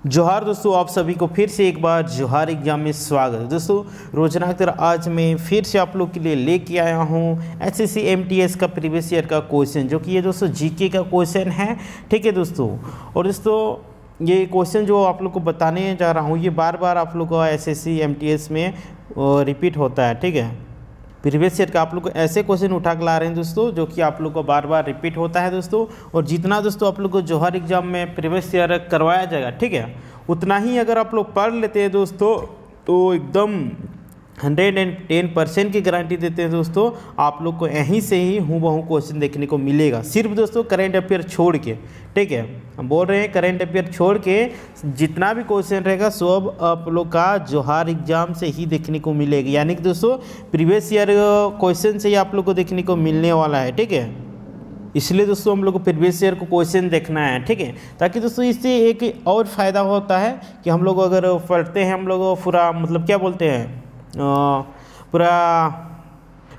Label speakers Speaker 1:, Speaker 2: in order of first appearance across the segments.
Speaker 1: जोहार दोस्तों, आप सभी को फिर से एक बार जोहार एग्जाम में स्वागत है। दोस्तों रोजाना की तरह आज मैं फिर से आप लोग के लिए लेके आया हूँ एसएससी एमटीएस का प्रीवियस ईयर का क्वेश्चन, जो कि ये दोस्तों जीके का क्वेश्चन है। ठीक है दोस्तों, और दोस्तों ये क्वेश्चन जो आप लोग को बताने जा रहा हूँ ये बार बार आप लोग का एसएससी एमटीएस में रिपीट होता है। ठीक है, प्रीवियस ईयर का आप लोग को ऐसे क्वेश्चन उठा के ला रहे हैं दोस्तों, जो कि आप लोग को बार बार रिपीट होता है दोस्तों। और जितना दोस्तों आप लोग को जोहर एग्जाम में प्रीवियस ईयर करवाया जाएगा, ठीक है, उतना ही अगर आप लोग पढ़ लेते हैं दोस्तों तो एकदम 110% की गारंटी देते हैं दोस्तों, आप लोग को यहीं से ही हूबहू क्वेश्चन देखने को मिलेगा। सिर्फ दोस्तों करेंट अफेयर छोड़ के, ठीक है, हम बोल रहे हैं करेंट अफेयर छोड़ के जितना भी क्वेश्चन रहेगा सब आप लोग का जोहार एग्जाम से ही देखने को मिलेगा। यानी कि दोस्तों प्रीवियस ईयर क्वेश्चन से ही आप लोग को देखने को मिलने वाला है। ठीक है, इसलिए दोस्तों हम लोग को प्रीवियस ईयर को क्वेश्चन देखना है। ठीक है, ताकि दोस्तों इससे एक और फ़ायदा होता है कि हम लोग अगर पढ़ते हैं, हम लोग पूरा मतलब क्या बोलते हैं पूरा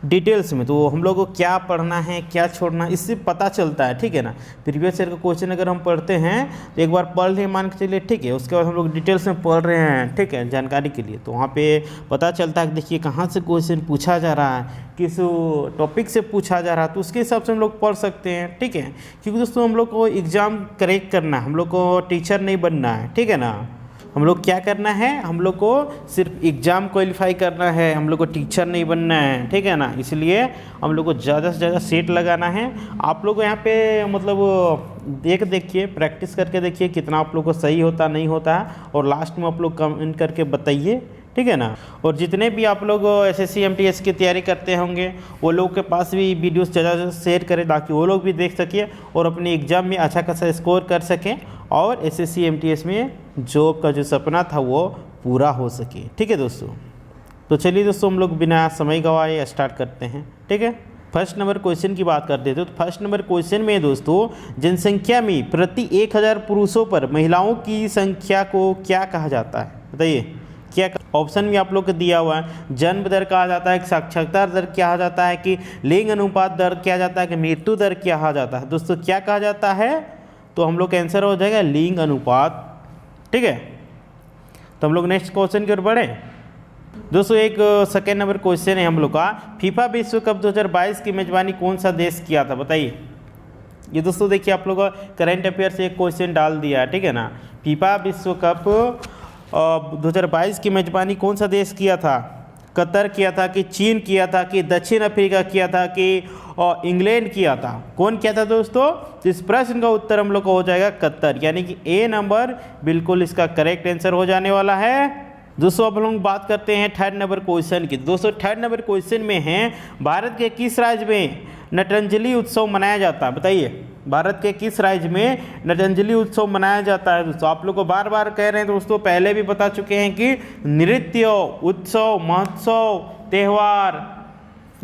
Speaker 1: डिटेल्स में, तो हम लोग को क्या पढ़ना है क्या छोड़ना इससे पता चलता है। ठीक है ना, प्रीवियस ईयर का क्वेश्चन अगर हम पढ़ते हैं तो एक बार पढ़ लिए मान के चलिए, ठीक है, उसके बाद हम लोग डिटेल्स में पढ़ रहे हैं, ठीक है, जानकारी के लिए, तो वहाँ पे पता चलता है कि देखिए कहाँ से क्वेश्चन पूछा जा रहा है, किस टॉपिक से पूछा जा रहा है, तो उसके हिसाब से हम लोग पढ़ सकते हैं। ठीक है, क्योंकि दोस्तों हम लोग को एग्ज़ाम करेक्ट करना है, हम लोग को टीचर नहीं बनना है। ठीक है ना, हम लोग क्या करना है, हम लोग को सिर्फ एग्ज़ाम क्वालिफाई करना है, हम लोग को टीचर नहीं बनना है। ठीक है ना, इसलिए हम लोग को ज़्यादा से ज़्यादा सेट लगाना है। आप लोग यहाँ पे मतलब देखिए, प्रैक्टिस करके देखिए कितना आप लोग को सही होता नहीं होता है, और लास्ट में आप लोग कमेंट करके बताइए। ठीक है ना, और जितने भी आप लोग एसएससी एमटीएस की तैयारी करते होंगे वो लोग के पास भी वीडियोस ज़्यादा शेयर करें, ताकि वो लोग भी देख सकें और अपने एग्ज़ाम में अच्छा खासा स्कोर कर सकें और एसएससी एमटीएस में जॉब का जो सपना था वो पूरा हो सके। ठीक है दोस्तों, तो चलिए दोस्तों हम लोग बिना समय गंवाए स्टार्ट करते हैं। ठीक है, फर्स्ट नंबर क्वेश्चन की बात करते थे, तो फर्स्ट नंबर क्वेश्चन में दोस्तों जनसंख्या में प्रति 1000 पुरुषों पर महिलाओं की संख्या को क्या कहा जाता है, बताइए क्या। ऑप्शन में आप लोग को दिया हुआ है, जन्म दर कहा जाता है, साक्षरता दर कहा जाता है, कि लिंग अनुपात दर कहा जाता है, कि मृत्यु दर कहा जाता है। दोस्तों क्या कहा जाता है, तो हम लोग का आंसर हो जाएगा लिंग अनुपात। ठीक है, तो हम लोग नेक्स्ट क्वेश्चन की ओर बढ़े दोस्तों। एक सेकेंड नंबर क्वेश्चन है हम लोग का, फीफा विश्व कप 2022 की मेजबानी कौन सा देश किया था, बताइए। ये दोस्तों देखिए आप लोग करंट अफेयर से एक क्वेश्चन डाल दिया है। ठीक है ना, फीफा विश्व कप 2022 की मेजबानी कौन सा देश किया था, कतर किया था, कि चीन किया था, कि दक्षिण अफ्रीका किया था, कि इंग्लैंड किया था, कौन किया था दोस्तों। तो इस प्रश्न का उत्तर हम लोग को हो जाएगा कतर, यानी कि ए नंबर बिल्कुल इसका करेक्ट आंसर हो जाने वाला है। दोस्तों अब हम लोग बात करते हैं थर्ड नंबर क्वेश्चन की। दोस्तों थर्ड नंबर क्वेश्चन में है, भारत के किस राज्य में नटांजलि उत्सव मनाया जाता है, बताइए। भारत के किस राज्य में नटांजलि उत्सव मनाया जाता है। दोस्तों आप लोग को बार बार कह रहे हैं दोस्तों, पहले भी बता चुके हैं कि नृत्य, उत्सव, महोत्सव, त्यौहार,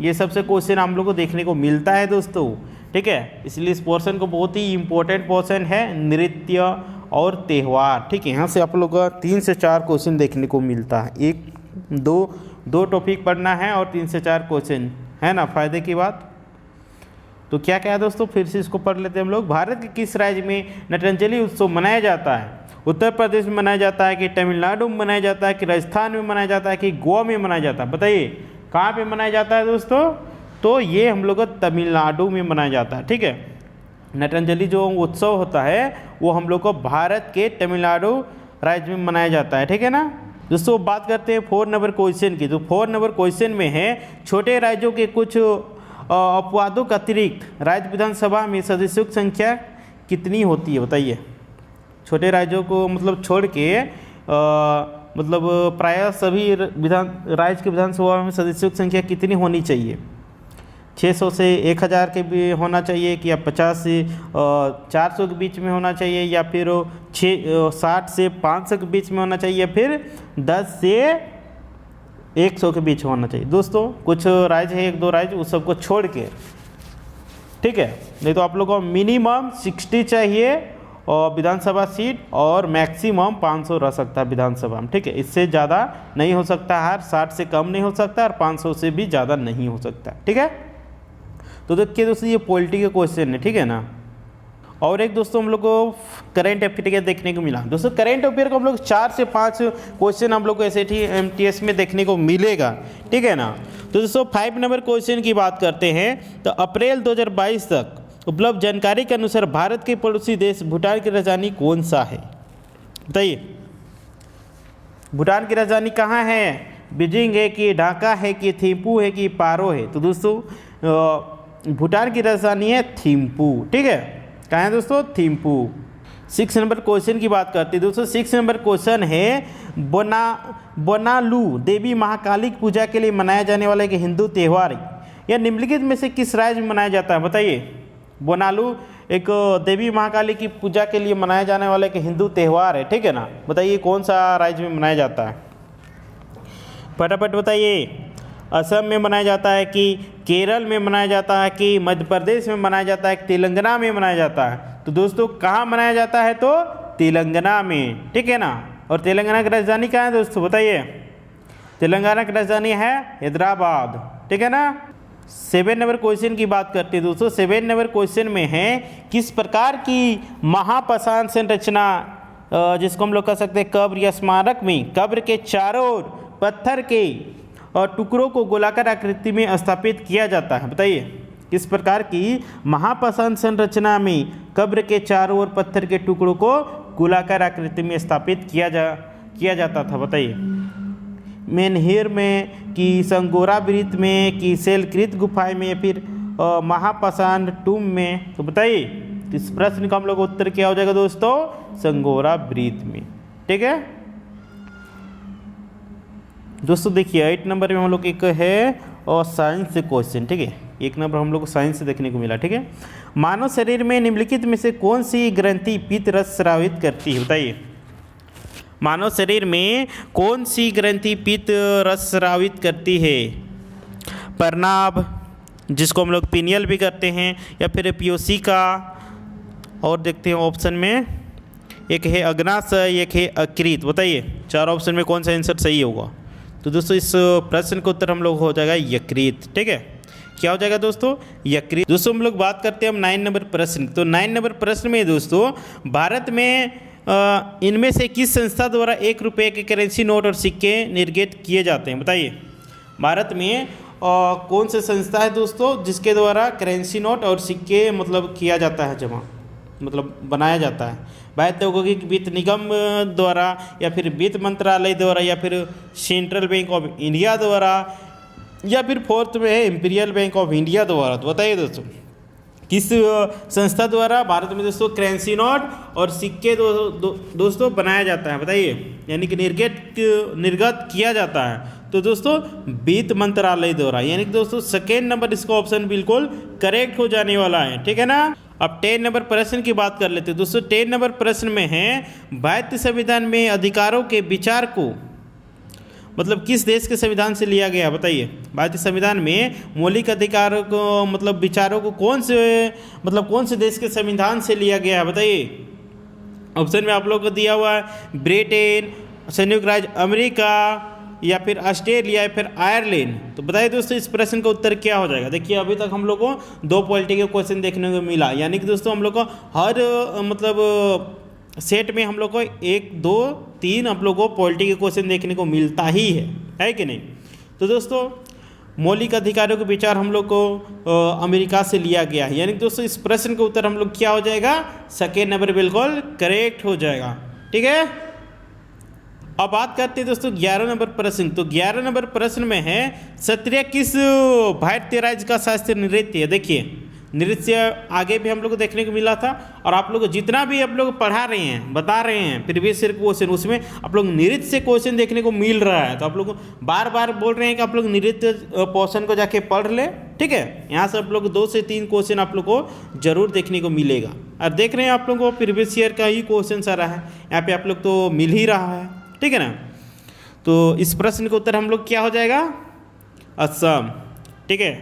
Speaker 1: ये सबसे क्वेश्चन हम लोग को देखने को मिलता है दोस्तों। ठीक है, इसलिए इस पोर्शन को बहुत ही इंपॉर्टेंट पोर्शन है, नृत्य और त्यौहार। ठीक है, यहाँ से आप लोग का 3 से 4 क्वेश्चन देखने को मिलता है, एक दो टॉपिक पढ़ना है और 3 से 4 क्वेश्चन है ना, फायदे की बात। तो क्या क्या है दोस्तों, फिर से इसको पढ़ लेते हैं हम लोग। भारत के किस राज्य में नटांजलि उत्सव मनाया जाता है, उत्तर प्रदेश में मनाया जाता है, कि तमिलनाडु में मनाया जाता है, कि राजस्थान में मनाया जाता है, कि गोवा में मनाया जाता है, बताइए कहाँ पे मनाया जाता है दोस्तों। तो ये हम लोग को तमिलनाडु में मनाया जाता है। ठीक है, नटांजलि जो उत्सव होता है वो हम लोग को भारत के तमिलनाडु राज्य में मनाया जाता है। ठीक है ना दोस्तों, बात करते हैं 4 नंबर क्वेश्चन की। तो 4 नंबर क्वेश्चन में है, छोटे राज्यों के कुछ अपवादों के अतिरिक्त राज्य विधानसभा में सदस्यों की संख्या कितनी होती है, बताइए। छोटे राज्यों को मतलब छोड़ के मतलब प्रायः सभी राज्य के विधानसभा में सदस्यों की संख्या कितनी होनी चाहिए। 600 से 1000 के भी होना चाहिए, कि या 50 से 400 के बीच में होना चाहिए, या फिर 60 से 500 के बीच में होना चाहिए, या फिर 10 से 100 के बीच होना चाहिए। दोस्तों कुछ राज्य है, 1-2 राज्य, उस सबको छोड़ के, ठीक है, नहीं तो आप लोग को मिनिमम 60 चाहिए और विधानसभा सीट, और मैक्सिमम 500 रह सकता है विधानसभा में। ठीक है, इससे ज़्यादा नहीं हो सकता है, 60 से कम नहीं हो सकता, और 500 से भी ज़्यादा नहीं हो सकता। ठीक है, तो देखिए दोस्तों ये पॉलिटी के क्वेश्चन है। ठीक है ना, और एक दोस्तों हम लोग को करंट अफेयर देखने को मिला। दोस्तों करंट अफेयर को हम लोग 4 से 5 क्वेश्चन हम लोग को SAT MTS में देखने को मिलेगा, ठीक है ना। तो दोस्तों 5 नंबर क्वेश्चन की बात करते हैं। तो अप्रैल 2022 तक उपलब्ध जानकारी के अनुसार भारत के पड़ोसी देश भूटान की राजधानी कौन सा है, बताइए। भूटान की राजधानी कहाँ है? बीजिंग है कि ढाका है कि थिम्पू है कि पारो है? तो दोस्तों भूटान की राजधानी है थिम्पू, ठीक है। कहाँ है दोस्तों? थिम्पू। 6 नंबर क्वेश्चन की बात करते हैं दोस्तों। 6 नंबर क्वेश्चन है बोनालू देवी महाकाली की पूजा के लिए मनाया जाने वाला एक हिंदू त्यौहार यह निम्नलिखित में से किस राज्य में मनाया जाता है, बताइए। बोनालू एक देवी महाकाली की पूजा के लिए मनाया जाने वाला एक हिंदू त्यौहार है, ठीक है ना। बताइए कौन सा राज्य में मनाया जाता है, फटाफट बताइए। असम में मनाया जाता है कि केरल में मनाया जाता है कि मध्य प्रदेश में मनाया जाता है कि तेलंगाना में मनाया जाता है? तो दोस्तों कहाँ मनाया जाता है? तो तेलंगाना में, ठीक है ना। और तेलंगाना की राजधानी कहाँ है दोस्तों, बताइए। तेलंगाना की राजधानी है हैदराबाद, ठीक है ना। 7 नंबर क्वेश्चन की बात करते हैं दोस्तों। 7 नंबर क्वेश्चन में है किस प्रकार की महापाषाण संरचना जिसको हम लोग कह सकते हैं कब्र या स्मारक में कब्र के चारों ओर पत्थर के और टुकड़ों को गोलाकार आकृति में स्थापित किया जाता है, बताइए। किस प्रकार की महापाषाण संरचना में कब्र के चारों ओर पत्थर के टुकड़ों को गोलाकार आकृति में स्थापित किया जाता था, बताइए। मेनहिर में कि संगोरा वृत्त में कि सेलकृत गुफाएं में फिर महापाषाण टूम में? तो बताइए इस प्रश्न का हम लोग उत्तर क्या हो जाएगा दोस्तों? संगोरा वृत्त में, ठीक है दोस्तों। देखिए 8 नंबर में हम लोग एक है और साइंस से क्वेश्चन, ठीक है। 1 नंबर हम लोग को साइंस से देखने को मिला, ठीक है। मानव शरीर में निम्नलिखित में से कौन सी ग्रंथि पित्त रस स्रावित करती है, बताइए। मानव शरीर में कौन सी ग्रंथि पित्त रस स्रावित करती है? प्रनाभ, जिसको हम लोग पिनियल भी करते हैं, या फिर पियोसिका, और देखते हैं ऑप्शन में एक है अग्नाशय, एक है अकृत, बताइए 4 ऑप्शन में कौन सा आंसर सही होगा? तो दोस्तों इस प्रश्न का उत्तर हम लोग हो जाएगा यकृत, ठीक है। क्या हो जाएगा दोस्तों? यकृत। दोस्तों हम लोग बात करते हैं हम 9 नंबर प्रश्न। तो 9 नंबर प्रश्न में दोस्तों भारत में इनमें से किस संस्था द्वारा 1 रुपये के करेंसी नोट और सिक्के निर्गत किए जाते हैं, बताइए। भारत में कौन सी संस्था है दोस्तों जिसके द्वारा करेंसी नोट और सिक्के मतलब किया जाता है, जमा मतलब बनाया जाता है? भारतीय औद्योगिक वित्त निगम द्वारा, या फिर वित्त मंत्रालय द्वारा, या फिर सेंट्रल बैंक ऑफ इंडिया द्वारा, या फिर 4th में है इंपीरियल बैंक ऑफ इंडिया द्वारा? तो बताइए दोस्तों किस संस्था द्वारा भारत में दोस्तों करेंसी नोट और सिक्के दोस्तों बनाया जाता है, बताइए, यानी कि निर्गत किया जाता है? तो दोस्तों वित्त मंत्रालय द्वारा, यानी कि दोस्तों 2nd नंबर इसका ऑप्शन बिल्कुल करेक्ट हो जाने वाला है, ठीक है ना। अब 10 नंबर प्रश्न की बात कर लेते हैं दोस्तों। 10 नंबर प्रश्न में है भारतीय संविधान में अधिकारों के विचार को मतलब किस देश के संविधान से लिया गया, बताइए। भारतीय संविधान में मौलिक अधिकारों को मतलब विचारों को कौन से देश के संविधान से लिया गया है, बताइए। ऑप्शन में आप लोग को दिया हुआ है ब्रिटेन, संयुक्त राज्य अमेरिका, या फिर ऑस्ट्रेलिया, या फिर आयरलैंड। तो बताइए दोस्तों इस प्रश्न का उत्तर क्या हो जाएगा? देखिए अभी तक हम लोग को 2 पॉलिटिकल क्वेश्चन देखने को मिला, यानी कि दोस्तों हम लोग को हर मतलब सेट में हम लोग को 1, 2, 3 आप लोग को पॉलिटिकल क्वेश्चन देखने को मिलता ही है कि नहीं। तो दोस्तों मौलिक अधिकारों के विचार हम लोग को अमेरिका से लिया गया है, यानी कि दोस्तों इस प्रश्न का उत्तर हम लोग क्या हो जाएगा? 2nd नंबर बिल्कुल करेक्ट हो जाएगा, ठीक है। अब बात करते हैं दोस्तों 11 नंबर प्रश्न। तो 11 नंबर प्रश्न में है सत्रिया किस भारतीय राज्य का शास्त्रीय नृत्य है? देखिए नृत्य आगे भी हम लोग को देखने को मिला था, और आप लोग जितना भी आप लोग पढ़ा रहे हैं, बता रहे हैं प्रीवियस ईयर क्वेश्चन, उसमें आप लोग नृत्य से क्वेश्चन देखने को मिल रहा है। तो आप लोग बार बार बोल रहे हैं कि आप लोग नृत्य पोर्शन को जाके पढ़ ले, ठीक है। यहाँ से आप लोग 2 से 3 क्वेश्चन आप लोग को जरूर देखने को मिलेगा। और देख रहे हैं आप लोग को प्रीवियस ईयर का ही क्वेश्चन आ रहा है, यहाँ पे आप लोग तो मिल ही रहा है, ठीक है ना। तो इस प्रश्न का उत्तर हम लोग क्या हो जाएगा? असम, ठीक है।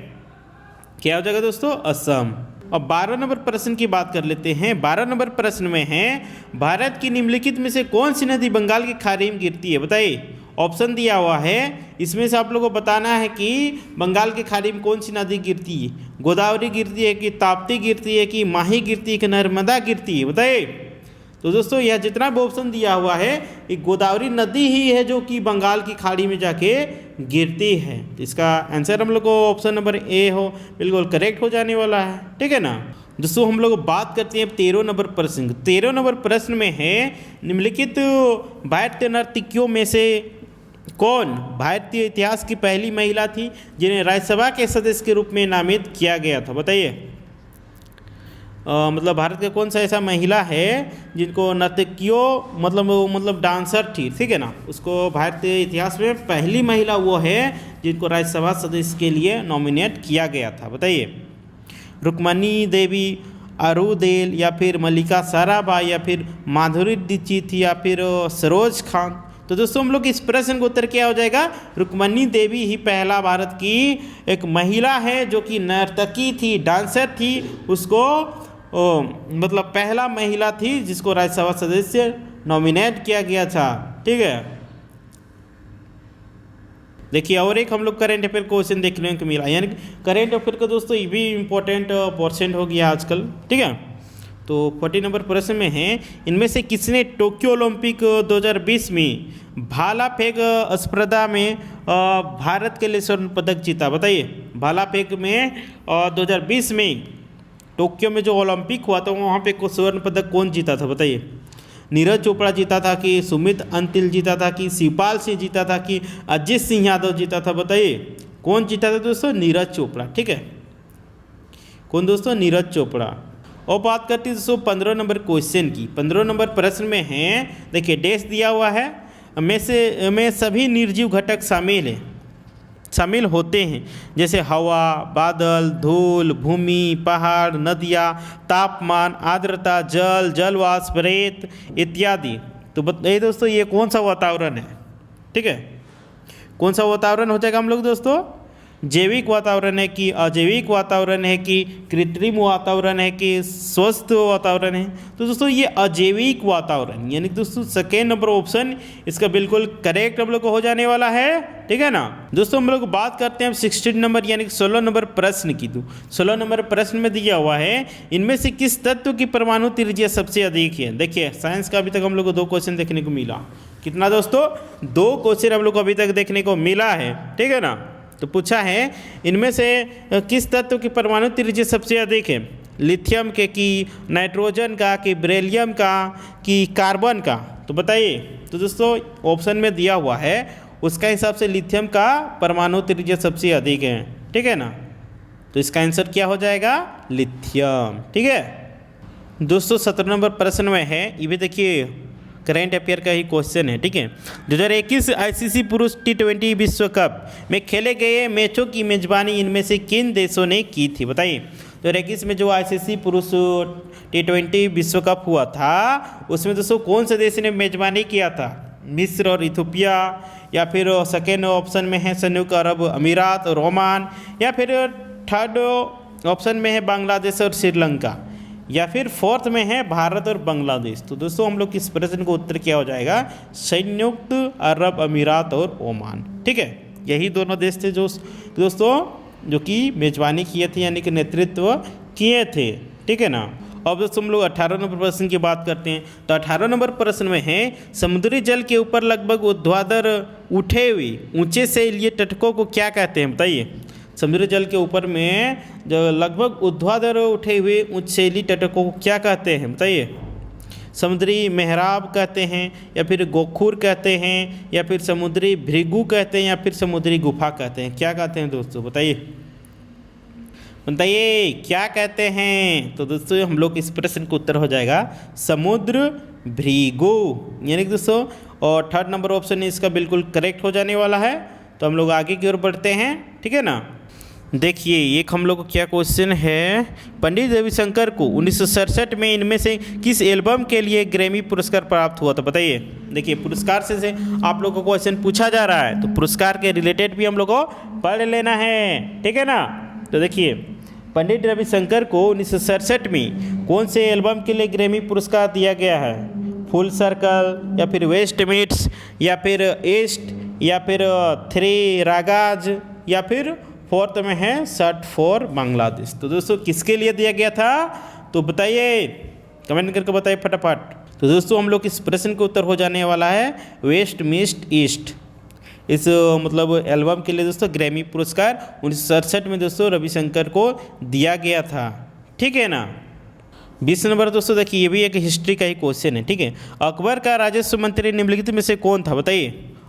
Speaker 1: क्या हो जाएगा दोस्तों? असम। अब 12 नंबर प्रश्न की बात कर लेते हैं। 12 नंबर प्रश्न में है भारत की निम्नलिखित में से कौन सी नदी बंगाल की खाड़ी में गिरती है, बताइए। ऑप्शन दिया हुआ है, इसमें से आप लोगों को बताना है कि बंगाल की खाड़ी में कौन सी नदी गिरती है, गोदावरी गिरती है कि ताप्ती गिरती है कि माही गिरती है कि नर्मदा गिरती है, बताइए। तो दोस्तों यह जितना भी ऑप्शन दिया हुआ है ये गोदावरी नदी ही है जो कि बंगाल की खाड़ी में जाके गिरती है। तो इसका आंसर हम लोग को ऑप्शन नंबर ए हो बिल्कुल करेक्ट हो जाने वाला है, ठीक है ना। दोस्तों हम लोग बात करते हैं 13 नंबर प्रश्न। 13 नंबर प्रश्न में है निम्नलिखित भारतीय नर्तकियों में से कौन भारतीय इतिहास की पहली महिला थी जिन्हें राज्यसभा के सदस्य के रूप में नामित किया गया था, बताइए। मतलब भारत का कौन सा ऐसा महिला है जिनको नर्तकियों मतलब डांसर थी, ठीक है ना, उसको भारतीय इतिहास में पहली महिला वो है जिनको राज्यसभा सदस्य के लिए नॉमिनेट किया गया था, बताइए। रुक्मणी देवी, अरुदेल या फिर मल्लिका साराभाई या फिर माधुरी दीक्षित या फिर सरोज खान। तो दोस्तों हम लोग इस प्रश्न का उत्तर क्या हो जाएगा, रुक्मणी देवी ही पहला भारत की एक महिला है जो कि नर्तकी थी, डांसर थी, उसको मतलब पहला महिला थी जिसको राज्यसभा सदस्य नॉमिनेट किया गया था, ठीक है। देखिए और एक हम लोग करेंट अफेयर क्वेश्चन देखने को मिला, यानी करेंट अफेयर का दोस्तों ये भी इम्पोर्टेंट परसेंट हो गया आजकल, ठीक है। तो 40 नंबर प्रश्न में है इनमें से किसने टोक्यो ओलंपिक 2020 में भाला फेंक स्पर्धा में भारत के लिए स्वर्ण पदक जीता, बताइए। भाला फेंक में 2020 में टोक्यो में जो ओलंपिक हुआ था वहाँ पे स्वर्ण पदक कौन जीता था, बताइए। नीरज चोपड़ा जीता था कि सुमित अंतिल जीता था कि शिवपाल सिंह जीता था कि अजीत सिंह यादव जीता था, बताइए। कौन जीता था दोस्तों, नीरज चोपड़ा, ठीक है। कौन दोस्तों, नीरज चोपड़ा। और बात करते हैं दोस्तों 15 नंबर क्वेश्चन की। 15 नंबर प्रश्न में है, देखिए डैश दिया हुआ है में सभी निर्जीव घटक शामिल होते हैं, जैसे हवा, बादल, धूल, भूमि, पहाड़, नदियाँ, तापमान, आर्द्रता, जल वाष्प, रेत इत्यादि। तो बताइए दोस्तों ये कौन सा वातावरण है, ठीक है। कौन सा वातावरण हो जाएगा हम लोग दोस्तों, जैविक वातावरण है कि अजैविक वातावरण है कि कृत्रिम वातावरण है कि स्वस्थ वातावरण है। तो दोस्तों ये अजैविक वातावरण, यानी दोस्तों सेकेंड नंबर ऑप्शन इसका बिल्कुल करेक्ट हम लोग को हो जाने वाला है, ठीक है ना। दोस्तों हम लोग बात करते हैं 16 नंबर यानी 16 नंबर प्रश्न की। तो 16 नंबर प्रश्न में दिया हुआ है इनमें से किस तत्व की परमाणु त्रिज्या सबसे अधिक है। देखिए साइंस का अभी तक हम लोग को 2 क्वेश्चन देखने को मिला। कितना दोस्तों, 2 क्वेश्चन हम लोग को अभी तक देखने को मिला है, ठीक है ना। तो पूछा है इनमें से किस तत्व की परमाणु त्रिज्या सबसे अधिक है, लिथियम के कि नाइट्रोजन का कि बेरिलियम का कि कार्बन का। तो बताइए। तो दोस्तों ऑप्शन में दिया हुआ है उसका हिसाब से लिथियम का परमाणु त्रिज्या सबसे अधिक है, ठीक है ना। तो इसका आंसर क्या हो जाएगा, लिथियम, ठीक है। दोस्तों 17 नंबर प्रश्न में है, ये भी देखिए करेंट अफेयर का ही क्वेश्चन है, ठीक है। 2021 आईसीसी पुरुष T20 विश्व कप में खेले गए मैचों की मेजबानी इनमें से किन देशों ने की थी, बताइए। 2021 में जो आईसीसी पुरुष T20 विश्व कप हुआ था उसमें दोस्तों कौन से देश ने मेजबानी किया था, मिस्र और इथियोपिया, या फिर सेकेंड ऑप्शन में है संयुक्त अरब अमीरात और ओमान, या फिर थर्ड ऑप्शन में है बांग्लादेश और श्रीलंका, या फिर फोर्थ में है भारत और बांग्लादेश। तो दोस्तों हम लोग इस प्रश्न को उत्तर क्या हो जाएगा, संयुक्त अरब अमीरात और ओमान, ठीक है। यही दोनों देश थे जो दोस्तों जो कि मेजबानी किए थे यानी कि नेतृत्व किए थे, ठीक है ना। अब दोस्तों हम लोग 18 नंबर प्रश्न की बात करते हैं। तो 18 नंबर प्रश्न में है समुद्री जल के ऊपर लगभग ऊर्ध्वाधर उठे हुए ऊंचे से लिए तटकों को क्या कहते हैं, बताइए। समुद्री जल के ऊपर में जो लगभग ऊर्ध्वाधर उठे हुए ऊंचेली तटकों को क्या कहते हैं, बताइए। समुद्री मेहराब कहते हैं, या फिर गोखुर कहते हैं, या फिर समुद्री भृगु कहते हैं, या फिर समुद्री गुफा कहते हैं, क्या कहते हैं दोस्तों, बताइए क्या कहते हैं। तो दोस्तों हम लोग इस प्रश्न का उत्तर हो जाएगा समुद्र भृगु, यानी कि दोस्तों और थर्ड नंबर ऑप्शन इसका बिल्कुल करेक्ट हो जाने वाला है। तो हम लोग आगे की ओर बढ़ते हैं, ठीक है ना। देखिए एक हम लोग को क्या क्वेश्चन है, पंडित रविशंकर को 1967 में इनमें से किस एल्बम के लिए ग्रैमी पुरस्कार प्राप्त हुआ था, बताइए। देखिए पुरस्कार से आप लोगों को क्वेश्चन पूछा जा रहा है तो पुरस्कार के रिलेटेड भी हम लोग को पढ़ लेना है, ठीक है ना। तो देखिए पंडित रविशंकर को 1967 में कौन से एल्बम के लिए ग्रैमी पुरस्कार दिया गया है, फुल सर्कल, या फिर वेस्ट मीट्स, या फिर ईस्ट या फिर 3 रागाज या फिर 4th में है सर्ट फॉर बांग्लादेश। तो दोस्तों किसके लिए दिया गया था तो बताइए, कमेंट करके बताइए फटाफट। तो दोस्तों हम लोग इस प्रश्न का उत्तर हो जाने वाला है वेस्ट मीस्ट ईस्ट। इस मतलब एल्बम के लिए दोस्तों ग्रैमी पुरस्कार 1967 में दोस्तों रविशंकर को दिया गया था, ठीक है ना। 20 नंबर दोस्तों देखिए, ये भी एक हिस्ट्री का ही क्वेश्चन है, ठीक है। अकबर का राजस्व मंत्री निम्नलिखित में से कौन था, बताइए।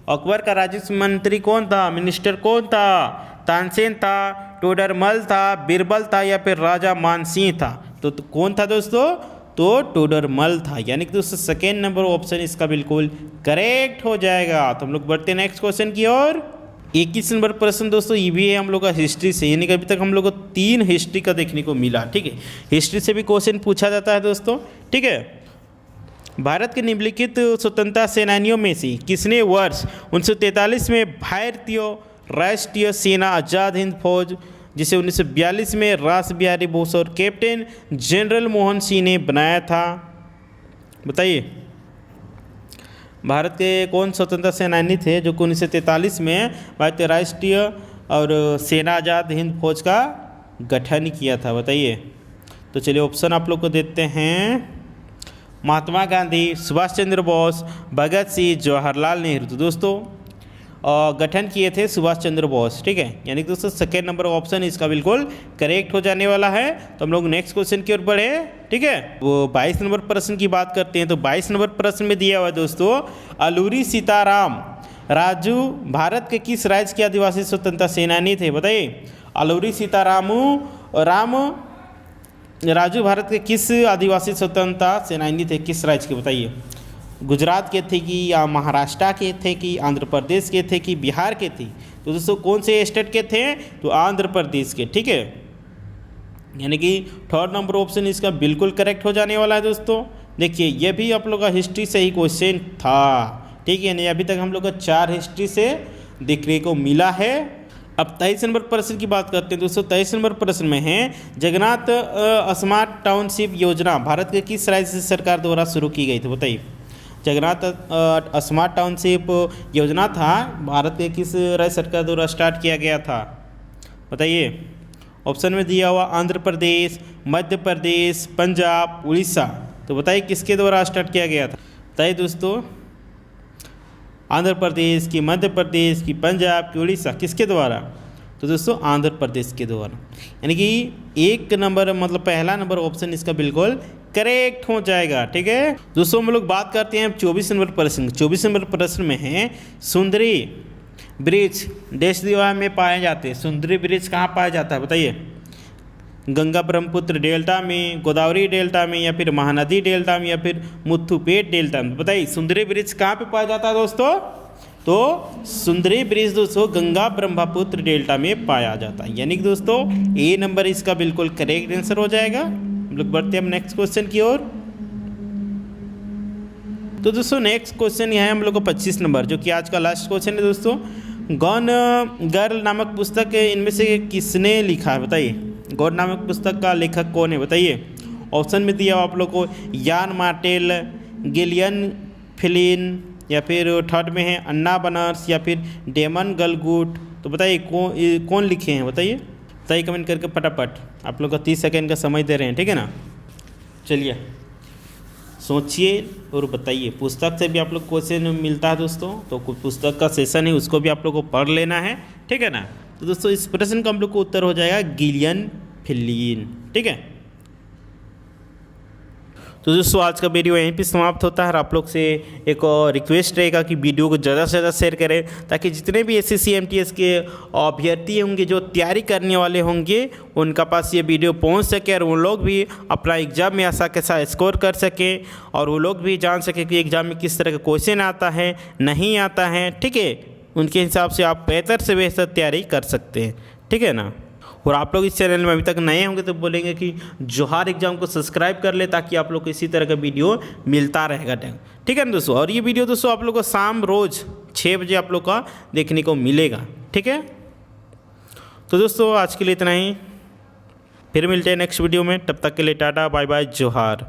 Speaker 1: अकबर का राजस्व मंत्री कौन था, मिनिस्टर कौन था? तानसेन था, टोडरमल था, बीरबल था या फिर राजा मानसिंह था? तो कौन था दोस्तों? तो टोडरमल था, यानी कि दोस्तों सेकेंड नंबर ऑप्शन इसका बिल्कुल करेक्ट हो जाएगा। तो हम लोग बढ़ते हैं नेक्स्ट क्वेश्चन की ओर। 21 नंबर प्रश्न दोस्तों ये भी है हम लोग का हिस्ट्री से, यानी कि अभी तक हम लोग को 3 हिस्ट्री का देखने को मिला, ठीक है। हिस्ट्री से भी क्वेश्चन पूछा जाता है दोस्तों, ठीक है। भारत के निम्नलिखित स्वतंत्रता सेनानियों में से किसने वर्ष 1943 में भारतीय राष्ट्रीय सेना आज़ाद हिंद फौज, जिसे 1942 में रास बिहारी बोस और कैप्टन जनरल मोहन सिंह ने बनाया था, बताइए। भारत के कौन स्वतंत्रता सेनानी थे जो कि 1943 में भारतीय राष्ट्रीय और सेना आज़ाद हिंद फौज का गठन किया था, बताइए। तो चलिए ऑप्शन आप लोग को देते हैं। महात्मा गांधी, सुभाष चंद्र बोस, भगत सिंह, जवाहरलाल नेहरू। तो दोस्तों गठन किए थे सुभाष चंद्र बोस, ठीक है। यानी कि दोस्तों सेकेंड नंबर ऑप्शन इसका बिल्कुल करेक्ट हो जाने वाला है। तो हम लोग नेक्स्ट क्वेश्चन की ओर बढ़े, ठीक है। वो 22 नंबर प्रश्न की बात करते हैं। तो 22 नंबर प्रश्न में दिया हुआ है दोस्तों, अलूरी सीताराम राजू भारत के किस राज्य के आदिवासी स्वतंत्रता सेनानी थे, बताइए। अलूरी सीताराम राजू भारत के किस आदिवासी स्वतंत्रता सेनानी थे, किस राज्य के, बताइए। गुजरात के थे कि या महाराष्ट्र के थे कि आंध्र प्रदेश के थे कि बिहार के थे? तो दोस्तों कौन से स्टेट के थे? तो आंध्र प्रदेश के, ठीक है। यानी कि थर्ड नंबर ऑप्शन इसका बिल्कुल करेक्ट हो जाने वाला है दोस्तों। देखिए ये भी आप लोग का हिस्ट्री से ही क्वेश्चन था, ठीक है। नहीं अभी तक हम लोग का 4 हिस्ट्री से देखने को मिला है। अब 23 नंबर प्रश्न की बात करते हैं दोस्तों। 23 नंबर प्रश्न में है, जगन्नाथ स्मार्ट टाउनशिप योजना भारत के किस राज्य सरकार द्वारा शुरू की गई थी, बताइए। जगन्नाथ स्मार्ट टाउनशिप योजना था भारत के किस राज्य सरकार द्वारा स्टार्ट किया गया था, बताइए। ऑप्शन में दिया हुआ आंध्र प्रदेश, मध्य प्रदेश, पंजाब, उड़ीसा। तो बताइए किसके द्वारा स्टार्ट किया गया था, बताइए दोस्तों। आंध्र प्रदेश की, मध्य प्रदेश की, पंजाब की, उड़ीसा, किसके द्वारा? तो दोस्तों आंध्र प्रदेश के द्वारा। यानी कि 1 नंबर मतलब पहला नंबर ऑप्शन इसका बिल्कुल करेक्ट हो जाएगा, ठीक है। दोस्तों हम लोग बात करते हैं 24 नंबर प्रश्न। 24 नंबर प्रश्न में है, सुंदरी ब्रिज देश दीवा में पाए जाते हैं। सुंदरी ब्रिज कहाँ पाया जाता है, बताइए। गंगा ब्रह्मपुत्र डेल्टा में, गोदावरी डेल्टा में या फिर महानदी डेल्टा में या फिर मुथुपेट डेल्टा में, बताइए। सुंदरी ब्रिज कहाँ पे पाया जाता है दोस्तों? तो सुंदरी ब्रिज दोस्तों गंगा ब्रह्मपुत्र डेल्टा में पाया जाता है। यानी कि दोस्तों ए नंबर इसका बिल्कुल करेक्ट आंसर हो जाएगा। हम लोग बढ़ते हैं नेक्स्ट क्वेश्चन की ओर। तो दोस्तों नेक्स्ट क्वेश्चन यह है हम लोग को 25 नंबर, जो कि आज का लास्ट क्वेश्चन है दोस्तों। गॉन गर्ल नामक पुस्तक इनमें से किसने लिखा है, बताइए। गॉन नामक पुस्तक का लेखक कौन है, बताइए। ऑप्शन में दिया आप लोग को यान मार्टेल, गिलियन फ्लिन या फिर थर्ड में है अन्ना बनर्स या फिर डेमन गलगुट। तो बताइए कौन लिखे हैं, बताइए कमेंट करके फटाफट। आप लोग का 30 सेकेंड का समय दे रहे हैं, ठीक है ना। चलिए सोचिए और बताइए। पुस्तक से भी आप लोग क्वेश्चन मिलता है दोस्तों, तो कुछ पुस्तक का सेशन है उसको भी आप लोग को पढ़ लेना है, ठीक है ना। तो दोस्तों इस प्रश्न का हम लोग को उत्तर हो जाएगा गिलियन फ्लिन, ठीक है। तो दोस्तों आज का वीडियो यहीं पे समाप्त होता है। और आप लोग से एक और रिक्वेस्ट रहेगा कि वीडियो को ज़्यादा से ज़्यादा शेयर करें, ताकि जितने भी SSC MTS के अभ्यर्थी होंगे जो तैयारी करने वाले होंगे उनका पास ये वीडियो पहुंच सके और वो लोग भी अपना एग्ज़ाम में आशा के साथ स्कोर कर सकें और वो लोग भी जान सकें कि एग्ज़ाम में किस तरह का क्वेश्चन आता है, नहीं आता है, ठीक है। उनके हिसाब से आप बेहतर से बेहतर तैयारी कर सकते हैं, ठीक है ना। और आप लोग इस चैनल में अभी तक नए होंगे तो बोलेंगे कि जोहार एग्जाम को सब्सक्राइब कर ले, ताकि आप लोग को इसी तरह का वीडियो मिलता रहेगा, ठीक है ना दोस्तों। और ये वीडियो दोस्तों आप लोग को शाम रोज़ 6 बजे आप लोग का देखने को मिलेगा, ठीक है। तो दोस्तों आज के लिए इतना ही, फिर मिलते हैं नेक्स्ट वीडियो में। तब तक के लिए टाटा बाय बाय जोहार।